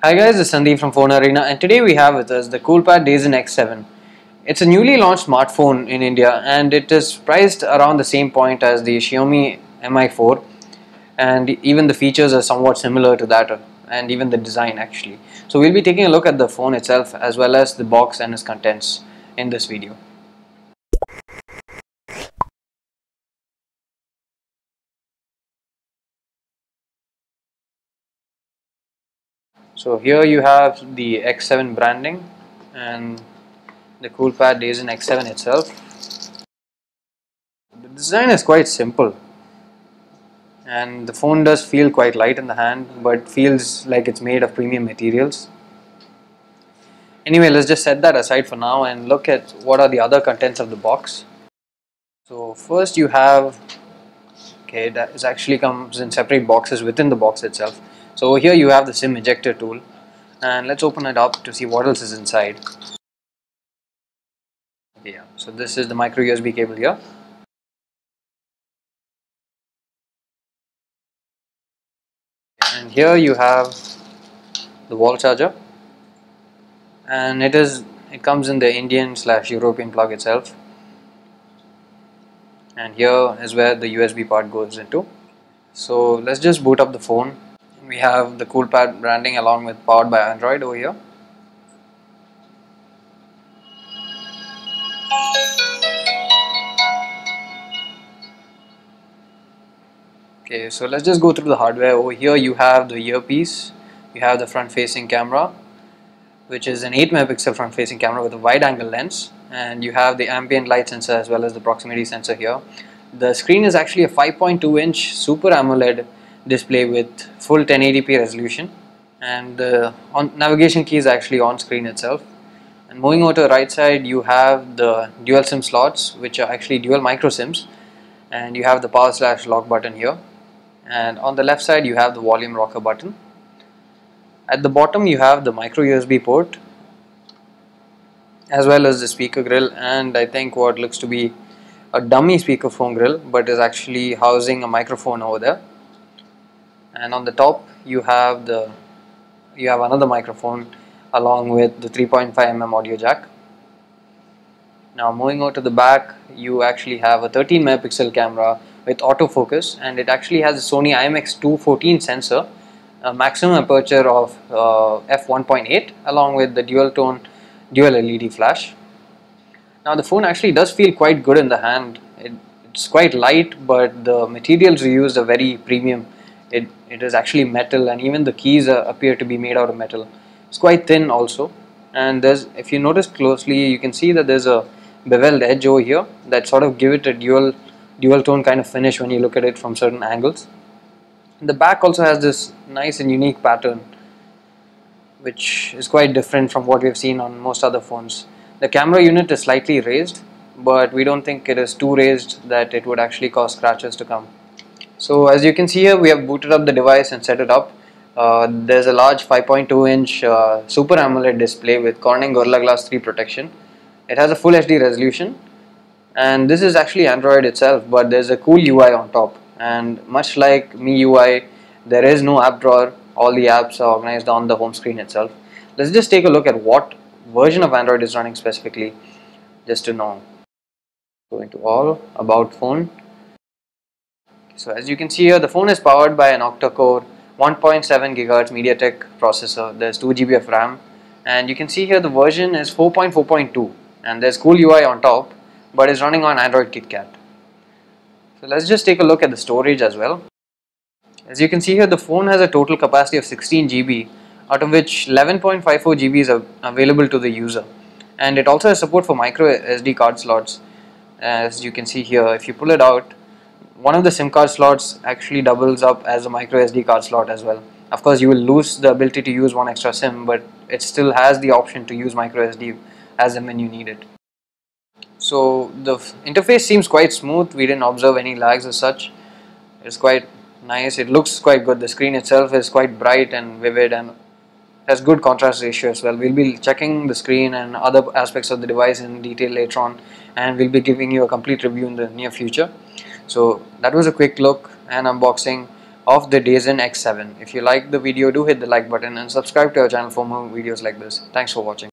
Hi guys, this is Sandeep from Phone Arena, and today we have with us the Coolpad Dazen X7. It's a newly launched smartphone in India and it is priced around the same point as the Xiaomi Mi 4, and even the features are somewhat similar to that, and even the design actually. So we'll be taking a look at the phone itself as well as the box and its contents in this video. So here you have the X7 branding and the Coolpad Dazen X7 itself. The design is quite simple, and the phone does feel quite light in the hand, but feels like it's made of premium materials. Anyway, let's just set that aside for now and look at what are the other contents of the box. So first you have, okay, that is actually comes in separate boxes within the box itself. So over here you have the SIM ejector tool, and let's open it up to see what else is inside. Okay, yeah, so this is the micro USB cable here. And here you have the wall charger, and it comes in the Indian/European plug itself. And here is where the USB part goes into. So let's just boot up the phone. We have the Coolpad branding along with powered by Android over here. Okay, so let's just go through the hardware. Over here you have the earpiece, you have the front facing camera, which is an 8 megapixel front facing camera with a wide angle lens, and you have the ambient light sensor as well as the proximity sensor here. The screen is actually a 5.2-inch Super AMOLED display with full 1080p resolution, and the navigation key is actually on screen itself. And moving over to the right side, you have the dual SIM slots, which are actually dual micro SIMs, and you have the power/lock button here. And on the left side you have the volume rocker button. At the bottom you have the micro USB port as well as the speaker grill, and I think what looks to be a dummy speakerphone grill, but is actually housing a microphone over there. And on the top you have another microphone along with the 3.5mm audio jack. Now moving over to the back, you actually have a 13 megapixel camera with autofocus, and it actually has a Sony IMX214 sensor, a maximum aperture of f1.8 along with the dual LED flash. Now the phone actually does feel quite good in the hand. It's quite light, but the materials used are very premium. It is actually metal, and even the keys appear to be made out of metal. It's quite thin also, and if you notice closely, you can see that there's a beveled edge over here that sort of give it a dual tone kind of finish when you look at it from certain angles. The back also has this nice and unique pattern, which is quite different from what we've seen on most other phones. The camera unit is slightly raised, but we don't think it is too raised that it would actually cause scratches to come. So as you can see here, we have booted up the device and set it up. There's a large 5.2-inch Super AMOLED display with Corning Gorilla Glass 3 protection. It has a full HD resolution, and this is actually Android itself, but there's a cool UI on top. And much like MIUI, there is no app drawer. All the apps are organized on the home screen itself. Let's just take a look at what version of Android is running specifically, just to know. Go into all, about phone. So as you can see here, the phone is powered by an octa-core 1.7 GHz MediaTek processor. There's 2 GB of RAM, and you can see here the version is 4.4.2, and there's cool UI on top, but it's running on Android KitKat. So let's just take a look at the storage as well. As you can see here, the phone has a total capacity of 16 GB, out of which 11.54 GB is available to the user, and it also has support for micro SD card slots. As you can see here, if you pull it out, one of the SIM card slots actually doubles up as a micro SD card slot as well. Of course, you will lose the ability to use one extra SIM, but it still has the option to use micro SD as and when you need it. So the interface seems quite smooth. We didn't observe any lags as such. It's quite nice. It looks quite good. The screen itself is quite bright and vivid and has good contrast ratio as well. We'll be checking the screen and other aspects of the device in detail later on, and we'll be giving you a complete review in the near future. So that was a quick look and unboxing of the Dazen X7. If you like the video, do hit the like button and subscribe to our channel for more videos like this. Thanks for watching.